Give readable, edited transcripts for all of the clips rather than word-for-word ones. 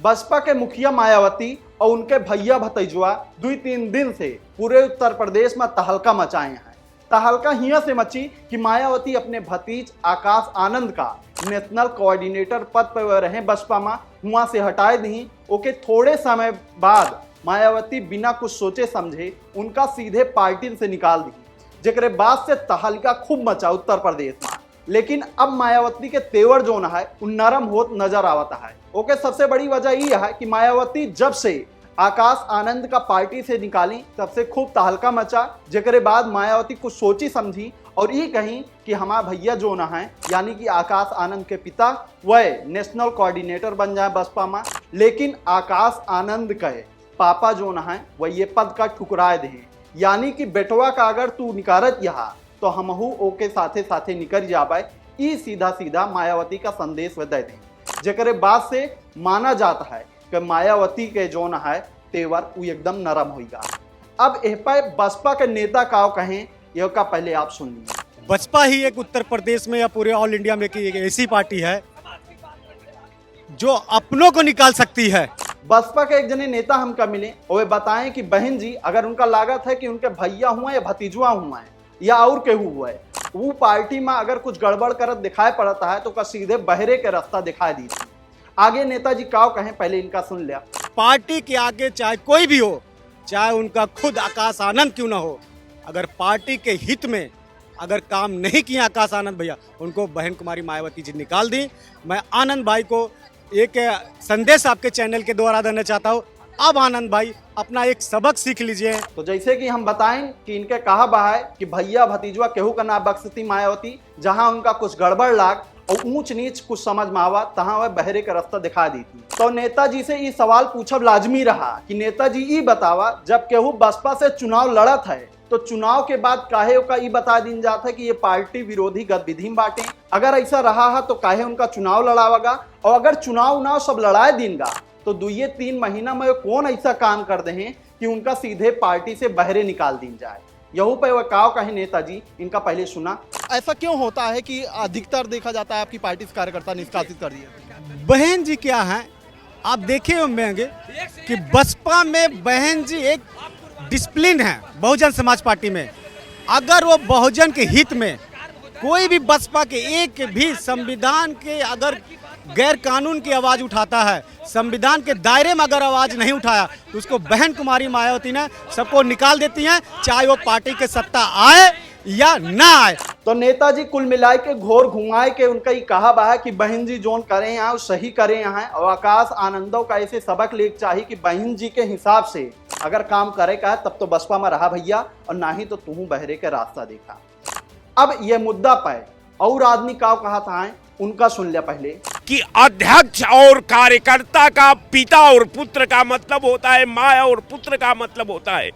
बसपा के मुखिया मायावती और उनके भैया भतीजवा 2-3 दिन से पूरे उत्तर प्रदेश में तहलका मचाए हैं। तहलका हिया से मची कि मायावती अपने भतीज आकाश आनंद का नेशनल कोऑर्डिनेटर पद पर रहे बसपा में वहां से हटाए दी। ओके थोड़े समय बाद मायावती बिना कुछ सोचे समझे उनका सीधे पार्टी से निकाल दी, जेकरे बाद से तहलका खूब मचा उत्तर प्रदेश में। लेकिन अब मायावती के तेवर जो है उन नरम होत नजर आवता है। ओके सबसे बड़ी वजह यह है कि मायावती जब से आकाश आनंद का पार्टी से निकाली तब से खूब तहलका मचा, जेकरे बाद मायावती कुछ सोची समझी और ये कहीं कि हमारा भैया जो ना है यानी कि आकाश आनंद के पिता वह नेशनल कोऑर्डिनेटर बन जाए बसपा में। लेकिन आकाश आनंद कहे पापा जो ना है वह ये पद का ठुकराए दे, यानी कि बेटवा का अगर तू निकारत यहाँ तो हमहू ओके साथे साथे निकल जाए। ई सीधा सीधा मायावती का संदेश वे दे दें, जेकरे बाद से माना जाता है कि मायावती के जो न है तेवर वो एकदम नरम होगा। अब एह पे बसपा के नेता का कहें यह का पहले आप सुन लीजिए। बसपा ही एक उत्तर प्रदेश में या पूरे ऑल इंडिया में की एक ऐसी पार्टी है जो अपनों को निकाल सकती है। बसपा के एक जने नेता हमका मिले और वे बताएं कि बहन जी अगर उनका लागत है कि उनके भैया हुआ या भतीजुआ हुआ है या और केहू हुआ है, वो पार्टी में अगर कुछ गड़बड़ करत दिखाई पड़ता है तो का सीधे बहरे के रास्ता दिखाई दी। आगे नेताजी काव कहें पहले इनका सुन लिया। पार्टी के आगे चाहे कोई भी हो, चाहे उनका खुद आकाश आनंद क्यों ना हो, अगर पार्टी के हित में अगर काम नहीं किया आकाश आनंद भैया, उनको बहन कुमारी मायावती जी निकाल दी। मैं आनंद भाई को एक संदेश आपके चैनल के द्वारा देना चाहता हूँ। अब आनंद भाई अपना एक सबक सीख लीजिए। तो जैसे कि हम बताएं कि इनके कहा बहा है कि भैया भतीजवा केहू का ना बख्शती मायावती, जहां उनका कुछ गड़बड़ लाग और ऊंच नीच कुछ समझ में आवा तहां वह बहरे का रास्ता दिखा दी थी। तो नेताजी से ये सवाल पूछब लाजमी रहा कि नेताजी ये बतावा जब केहू बसपा से चुनाव लड़त है तो चुनाव के बाद काहे का ये बता दिन जाता है कि ये पार्टी विरोधी गतिविधि में बांटे। अगर ऐसा रहा है तो काहे उनका चुनाव लड़ावागा, और अगर चुनाव सब लड़ाए देंगा तो 2-3 महीना में कौन ऐसा काम कर दे कि उनका सीधे पार्टी से बहरे निकाल दी जाए। यहू पे वह काव कहे नेताजी इनका पहले सुना। ऐसा क्यों होता है कि अधिकतर देखा जाता है आपकी पार्टी से कार्यकर्ता निष्कासित कर दिए? बहन जी क्या है आप देखे होंगे कि बसपा में बहन जी एक डिसिप्लिन है बहुजन समाज पार्टी में। अगर वो बहुजन के हित में कोई भी बसपा के एक भी संविधान के अगर गैर कानून की आवाज़ उठाता है, संविधान के दायरे में अगर आवाज़ नहीं उठाया तो उसको बहन कुमारी मायावती ने सबको निकाल देती हैं, चाहे वो पार्टी के सत्ता आए या ना आए। तो नेताजी कुल मिलाए के घोर घुमाए के उनका ये कहा बा है कि बहन जी जोन करें यहाँ सही करें यहाँ, और आकाश आनंदों का ऐसे सबक लेक चाहिए कि बहन जी के हिसाब से अगर काम करे का है तब तो बसपा में रहा भैया, और ना ही तो तू बहरे के रास्ता देखा। अब ये मुद्दा पे और आदमी का कहा था उनका सुन लिया पहले कि अध्यक्ष और कार्यकर्ता का पिता और पुत्र का मतलब होता है माँ, और पुत्र का मतलब होता है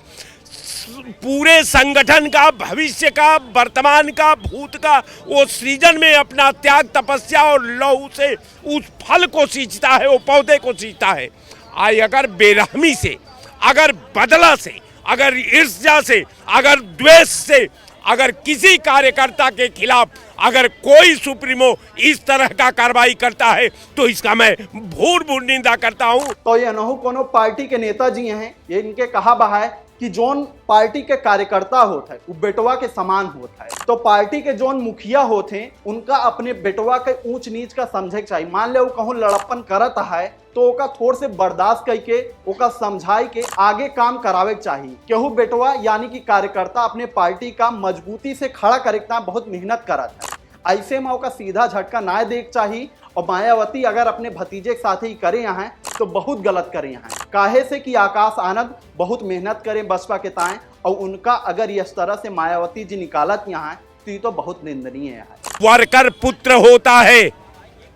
पूरे संगठन का, भविष्य का, वर्तमान का, भूत का। वो सृजन में अपना त्याग, तपस्या और लहू से उस फल को सींचता है, वो पौधे को सींचता है। आज अगर बेरहमी से, अगर बदला से, अगर ईर्ष्या से, अगर द्वेष से, अगर किसी कार्यकर्ता के खिलाफ अगर कोई सुप्रीमो इस तरह का कार्रवाई करता है तो इसका मैं भूर निंदा करता हूं। तो ये नहु कोनो पार्टी के नेताजी हैं, ये इनके कहा बहा है कि जोन पार्टी के कार्यकर्ता होता है वो बेटवा के समान होता है। तो पार्टी के जोन मुखिया होते हैं उनका अपने बेटवा के ऊंच नीच का समझे चाहिए। मान ले वो कहूँ लड़प्पन करत है तो ओका थोड़ से बर्दाश्त करके ओका समझाई के आगे काम करावे चाहिए। केहू बेटवा यानी कि कार्यकर्ता अपने पार्टी का मजबूती से खड़ा करता बहुत मेहनत करत है, ऐसे में ओका सीधा झटका ना देख चाहिए। और मायावती अगर अपने भतीजे के साथ ही करे यहाँ तो बहुत गलत करे यहाँ, काहे से कि आकाश आनंद बहुत मेहनत करें बसपा के ताएं, और उनका अगर इस तरह से मायावती जी निकालत यहाँ तो ये तो बहुत निंदनीय है। वर्कर पुत्र होता है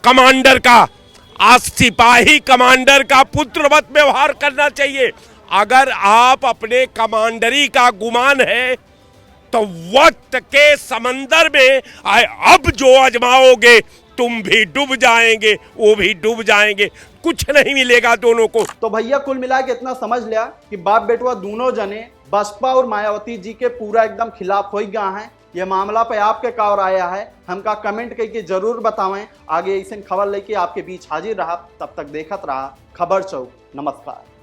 कमांडर का, आज सिपाही कमांडर का पुत्रवत व्यवहार करना चाहिए। अगर आप अपने कमांडरी का गुमान है तो वक्त के समंदर में अब जो आजमाओगे तुम भी डूब जाएंगे, वो भी डूब जाएंगे, कुछ नहीं मिलेगा दोनों को। तो भैया कुल मिला के इतना समझ लिया कि बाप बेटवा दोनों जने बसपा और मायावती जी के पूरा एकदम खिलाफ हो गया है। ये मामला पे आपके कौर आया है हमका कमेंट करके जरूर बतावें। आगे ऐसे खबर लेके आपके बीच हाजिर रहा, तब तक देखत रहा खबर चौक। नमस्कार।